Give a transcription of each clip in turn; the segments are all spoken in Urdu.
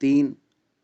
3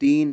3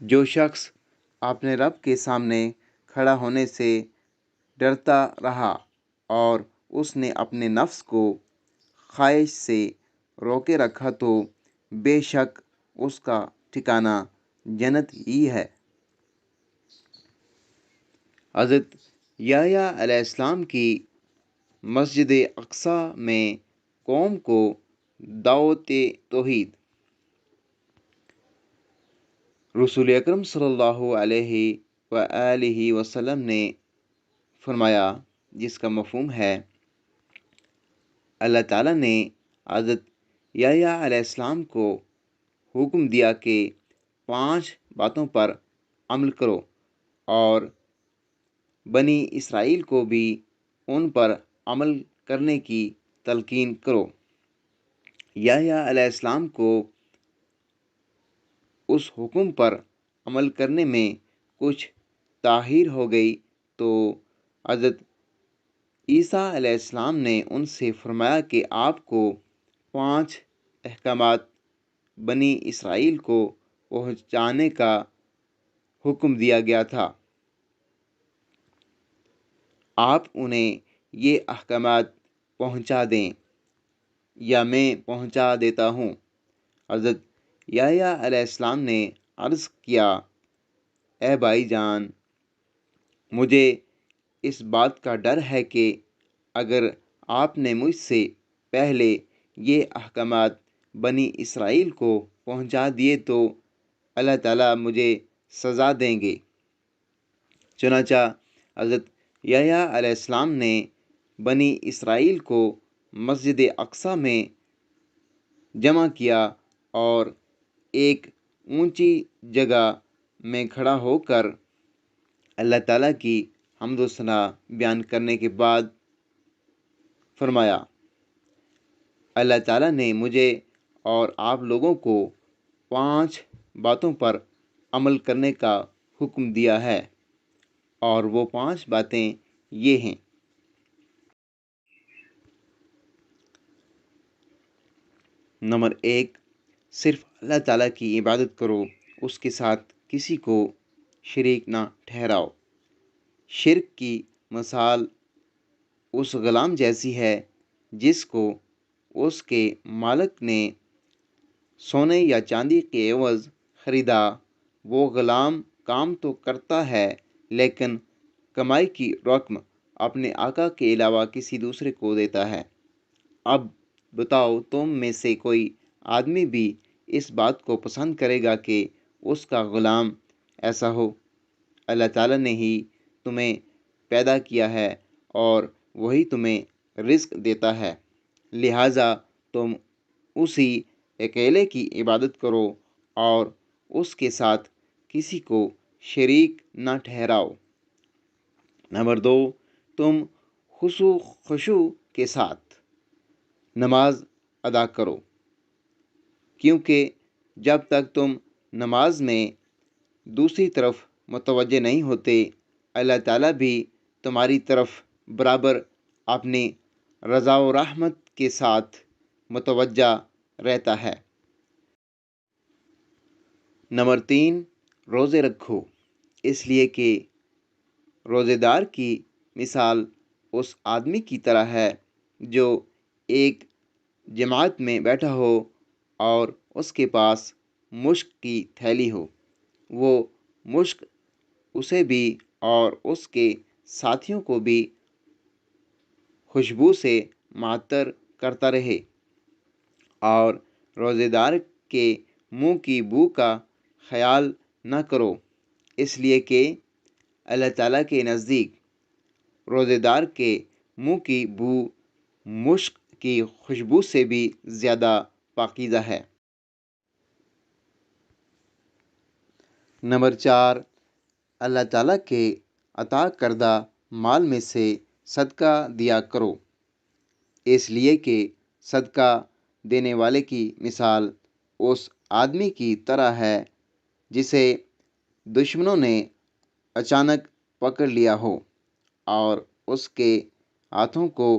جو شخص اپنے رب کے سامنے کھڑا ہونے سے ڈرتا رہا اور اس نے اپنے نفس کو خواہش سے روکے رکھا تو بے شک اس کا ٹھکانہ جنت ہی ہے۔ حضرت یحییٰ علیہ السلام کی مسجد اقصیٰ میں قوم کو دعوت توحید۔ رسول اکرم صلی اللہ علیہ وآلہ وسلم نے فرمایا، جس کا مفہوم ہے، اللہ تعالیٰ نے حضرت یحییٰ علیہ السلام کو حکم دیا کہ 5 باتوں پر عمل کرو اور بنی اسرائیل کو بھی ان پر عمل کرنے کی تلقین کرو۔ یحییٰ علیہ السلام کو اس حکم پر عمل کرنے میں کچھ تاخیر ہو گئی تو حضرت عیسیٰ علیہ السلام نے ان سے فرمایا کہ آپ کو 5 احکامات بنی اسرائیل کو پہنچانے کا حکم دیا گیا تھا، آپ انہیں یہ احکامات پہنچا دیں یا میں پہنچا دیتا ہوں۔ حضرت یحییٰ علیہ السلام نے عرض کیا، اے بھائی جان، مجھے اس بات کا ڈر ہے کہ اگر آپ نے مجھ سے پہلے یہ احکامات بنی اسرائیل کو پہنچا دیے تو اللہ تعالیٰ مجھے سزا دیں گے۔ چنانچہ حضرت یحییٰ علیہ السلام نے بنی اسرائیل کو مسجد اقصیٰ میں جمع کیا اور ایک اونچی جگہ میں کھڑا ہو کر اللہ تعالیٰ کی حمد و ثنا بیان کرنے کے بعد فرمایا، اللہ تعالیٰ نے مجھے اور آپ لوگوں کو 5 باتوں پر عمل کرنے کا حکم دیا ہے، اور وہ 5 باتیں یہ ہیں۔ نمبر 1، صرف اللہ تعالیٰ کی عبادت کرو، اس کے ساتھ کسی کو شریک نہ ٹھہراؤ۔ شرک کی مثال اس غلام جیسی ہے جس کو اس کے مالک نے سونے یا چاندی کے عوض خریدا۔ وہ غلام کام تو کرتا ہے لیکن کمائی کی رقم اپنے آقا کے علاوہ کسی دوسرے کو دیتا ہے۔ اب بتاؤ، تم میں سے کوئی آدمی بھی اس بات کو پسند کرے گا کہ اس کا غلام ایسا ہو؟ اللہ تعالیٰ نے ہی تمہیں پیدا کیا ہے اور وہی تمہیں رزق دیتا ہے، لہٰذا تم اسی اکیلے کی عبادت کرو اور اس کے ساتھ کسی کو شریک نہ ٹھہراؤ۔ نمبر 2، تم خشوع کے ساتھ نماز ادا کرو، کیونکہ جب تک تم نماز میں دوسری طرف متوجہ نہیں ہوتے، اللہ تعالیٰ بھی تمہاری طرف برابر اپنی رضا و رحمت کے ساتھ متوجہ رہتا ہے۔ نمبر 3، روزے رکھو، اس لیے کہ روزے دار کی مثال اس آدمی کی طرح ہے جو ایک جماعت میں بیٹھا ہو اور اس کے پاس مشک کی تھیلی ہو۔ وہ مشک اسے بھی اور اس کے ساتھیوں کو بھی خوشبو سے معطر کرتا رہے، اور روزے دار کے منہ کی بو کا خیال نہ کرو، اس لیے کہ اللہ تعالیٰ کے نزدیک روزے دار کے منہ کی بو مشک کی خوشبو سے بھی زیادہ پاکیزہ ہے۔ نمبر 4، اللہ تعالیٰ کے عطا کردہ مال میں سے صدقہ دیا کرو، اس لیے کہ صدقہ دینے والے کی مثال اس آدمی کی طرح ہے جسے دشمنوں نے اچانک پکڑ لیا ہو اور اس کے ہاتھوں کو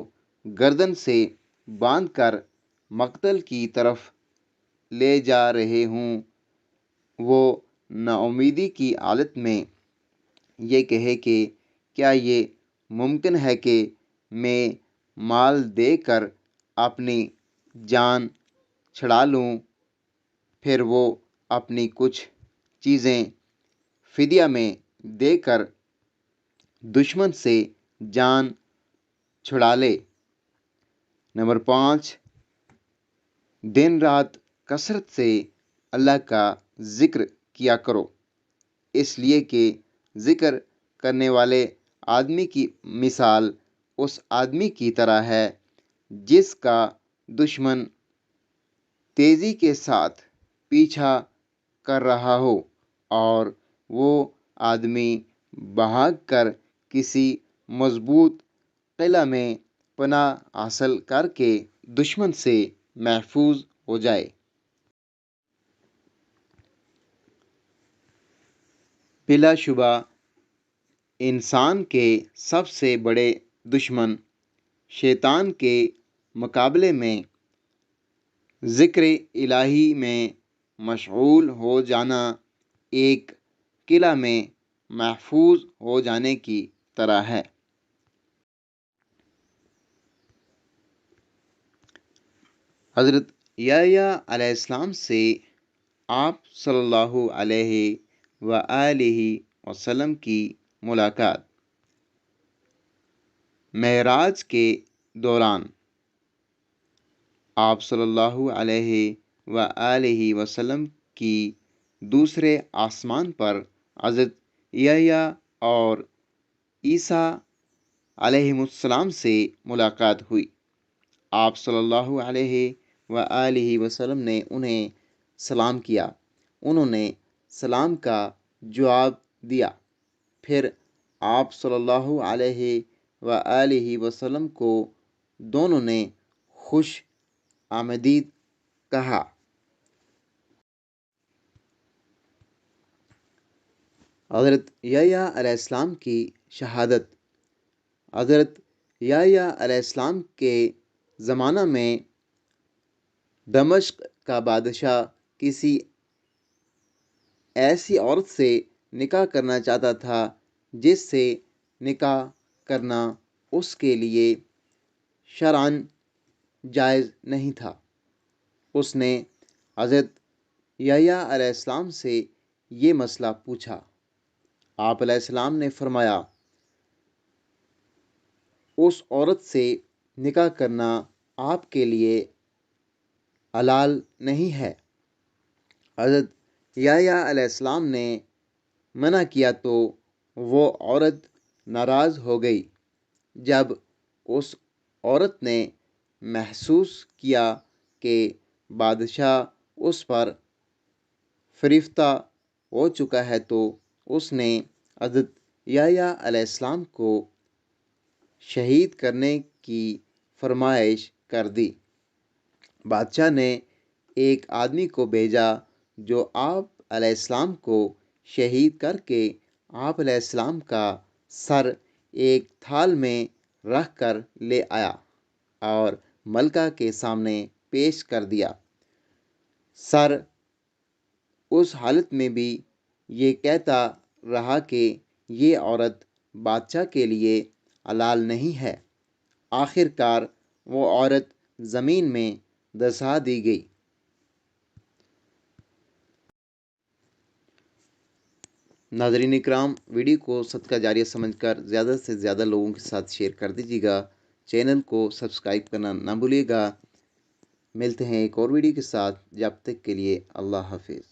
گردن سے باندھ کر مقتل کی طرف لے جا رہے ہوں۔ وہ ناامیدی کی حالت میں یہ کہے کہ کیا یہ ممکن ہے کہ میں مال دے کر اپنی جان چھڑا لوں، پھر وہ اپنی کچھ چیزیں فدیہ میں دے کر دشمن سے جان چھڑا لے۔ نمبر 5، دن رات کثرت سے اللہ کا ذکر کیا کرو، اس لیے کہ ذکر کرنے والے آدمی کی مثال اس آدمی کی طرح ہے جس کا دشمن تیزی کے ساتھ پیچھا کر رہا ہو اور وہ آدمی بھاگ کر کسی مضبوط قلعہ میں پناہ حاصل کر کے دشمن سے محفوظ ہو جائے۔ بلا شبہ انسان کے سب سے بڑے دشمن شیطان کے مقابلے میں ذکر الہی میں مشغول ہو جانا ایک قلعہ میں محفوظ ہو جانے کی طرح ہے۔ حضرت یحییٰ علیہ السلام سے آپ صلی اللہ علیہ وآلہ وسلم کی ملاقات۔ معراج کے دوران آپ صلی اللہ علیہ وآلہ وسلم کی دوسرے آسمان پر حضرت یحییٰ اور عیسیٰ علیہ السلام سے ملاقات ہوئی۔ آپ صلی اللہ علیہ وآلہ وسلم نے انہیں سلام کیا، انہوں نے سلام کا جواب دیا، پھر آپ صلی اللہ علیہ وآلہ وسلم کو دونوں نے خوش آمدید کہا۔ حضرت یحییٰ علیہ السلام کی شہادت۔ حضرت یحییٰ علیہ السلام کے زمانہ میں دمشق کا بادشاہ کسی ایسی عورت سے نکاح کرنا چاہتا تھا جس سے نکاح کرنا اس کے لیے شرعاً جائز نہیں تھا۔ اس نے حضرت یحییٰ علیہ السلام سے یہ مسئلہ پوچھا۔ آپ علیہ السلام نے فرمایا، اس عورت سے نکاح کرنا آپ کے لیے حلال نہیں ہے۔ حضرت یحییٰ علیہ السلام نے منع کیا تو وہ عورت ناراض ہو گئی۔ جب اس عورت نے محسوس کیا کہ بادشاہ اس پر فریفتہ ہو چکا ہے تو اس نے حضرت یحییٰ علیہ السلام کو شہید کرنے کی فرمائش کر دی۔ بادشاہ نے ایک آدمی کو بھیجا جو آپ علیہ السلام کو شہید کر کے آپ علیہ السلام کا سر ایک تھال میں رکھ کر لے آیا اور ملکہ کے سامنے پیش کر دیا۔ سر اس حالت میں بھی یہ کہتا رہا کہ یہ عورت بادشاہ کے لیے حلال نہیں ہے۔ آخر کار وہ عورت زمین میں دسا دی گئی۔ ناظرین اکرام، ویڈیو کو صدقہ جاریہ سمجھ کر زیادہ سے زیادہ لوگوں کے ساتھ شیئر کر دیجیے گا۔ چینل کو سبسکرائب کرنا نہ بھولیے گا۔ ملتے ہیں ایک اور ویڈیو کے ساتھ، جب تک کے لیے اللہ حافظ۔